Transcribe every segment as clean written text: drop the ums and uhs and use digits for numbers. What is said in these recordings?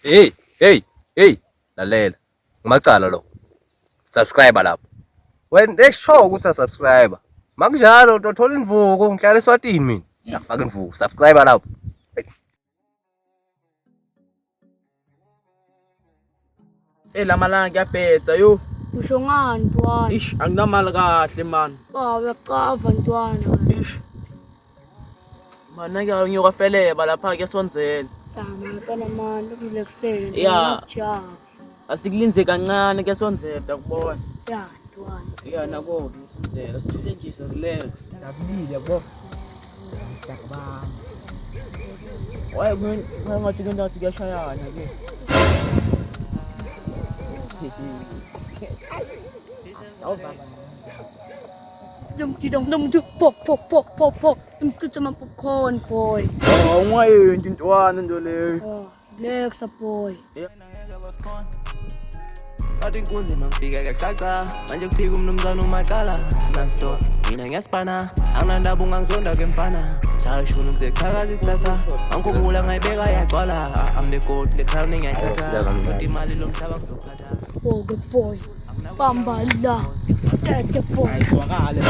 Hey, hey, hey, lalela. Ngimacala lo. Subscriber lapho. Wena show ukuthi subscriber. Makunjalo utothola imvuko, ngihlala eSwatini mina. Ngiyafaka imvuko. Subscriber lapho. Lamalanga ngiyabhedza yo. Usho ngani ntwana? Ish, anginamali kahle man. Uyacava ntwana. Ish. Mana ngiyoka feleba lapha ke sonzela. Ntwana mani lokulekuseni. Yeah. Ja. Asikulinze kancane ke sonzela ukubona. Ya ntwana. Yeah nako ke sonzela. Sithule nje relax. Ngabulile yabo. Ngiyabanga. Waye ngathi ke ndathi kuyashayana ke. Dum pok. Imkutsa popcorn boy. Oh, ungayenti intwana nto leyo. Lexa boy. Bathi inkunzi mangifika kuyacaca manje kufika umnumzana umaqala non-stop mina ngiyasipana anginandaba ungangizonda ke mfana shaya shunu ngizeqhakaza ikusasa angikhumbula ngayibeka yagcwala I'm the gold the crown ngiyayithatha kodwa imali lo mhlaba ngizophatha Boke boy. Bamba la. Tete boy. Ayizwakale.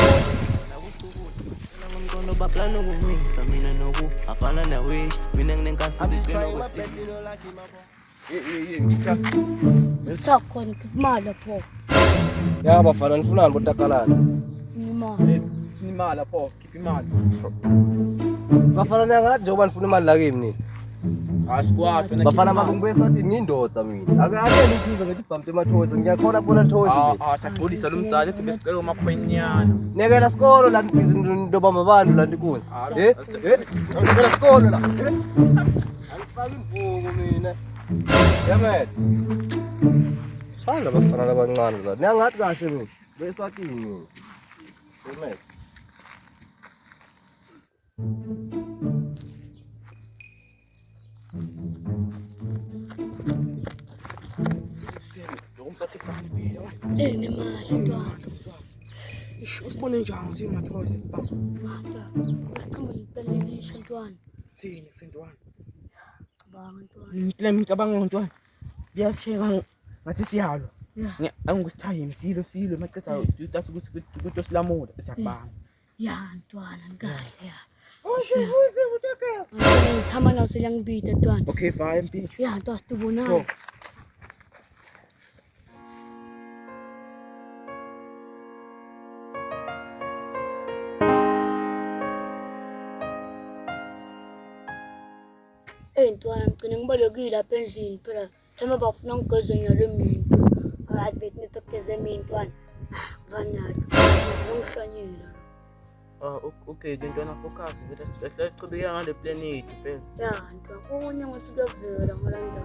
ngomqondo baplana ukungisa mina noku afana nawe mina nginenkathi zicela Sakhona kumala pho. Ya bafana nifunani botakalana. Imali. Sinimali lapho, khipha imali. Bafana nyangathi njengoba nifuna imali la kimi nini. Asikwazi wena. Bafana makungibuye eSwatini ngindodza mina. Ake ngikhizwe ngithi bhamte emathozi. Ngiyakhona kubona thozi mina. Saqolisa lo mdzala ethi besicela umakhwenyana. Nekela sikolo la nibhizi ndobamba abantu la ndikuni. Nekela sikolo la. Angifaki imvuko mina. Yamet. Shala bafana labancane la. Niyangathi kahle mina. BeSwatini mina. Yamet. Nemali ntwana. Ish, usibone njani uthi mathozi bam. Aqhamuka impelelisha ntwana. Sini sentwana. Banga ntwana. Ngicabanga ngontwana. Ngiyasheka ngathi siyalo. Ya. Angusithayimi silo macetha utathi ukuthi silamuda siyabanga. Ya ntwana ngale ya. Uze utakeza. Ngithama nawo seliyangibita ntwana. Okay, fine mpilo. Ya ntwana situbonana. Ntwana ngicine ngibalekile lapha endlini phela thema bafuna ngigeze nyalo mina akathi bethi nitokeze mina ntwana vanathi ngihlanyela Okay, ngintwana focus bese sichubeka ngale plan yethu phela. ya ntwana konye ngathi kuyavela ngalanda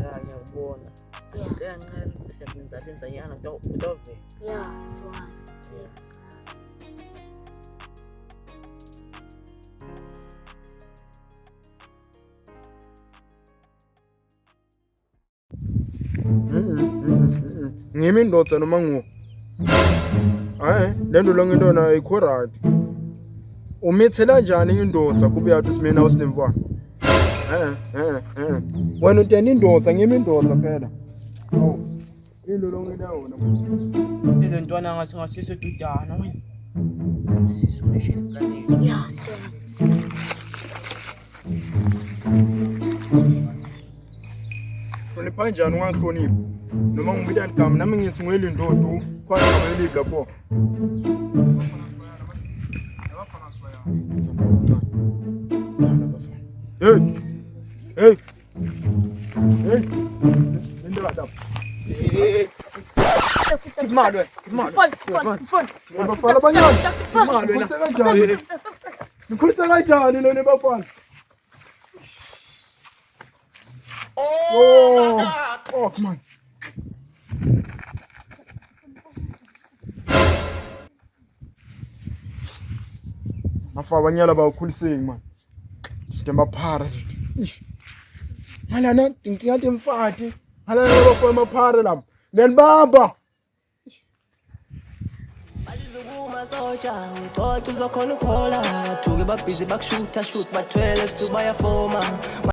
Ya ngiyabona. Siyancela siyakwenza yana utavela. ya ntwana Ngimi indodza noma ngo. Hayi, lento lo ngintona ayikho umithela kanjani indodza kube yathi simena usinemfana? Wena utena indodza ngimi indodza phela. Awu. Into lo ngintona. Ile ntwana ngathi ngasisedudana wena. Sisumeshini plan yethu. ya ntwana Hlonipha kanjani ungahloniphi? Noma ngibita igama nami ngithi ngwelindodu, khona ngwelika pho. Hey. Into lapha. Imali wena. Bafana banyana. Imali wena. Kanjani? Nikhulisa kanjani lo nebafana? Oh man. Afa banyala bawukhuliseki man. Ndemaphara nje. Malana ngingathi mfati. Hala bafana maphara lapha. Ngenibamba. masoja uxoxa uzokhona ukhola thuke babhizi bakushuta shoot bathwele kusuba yafoma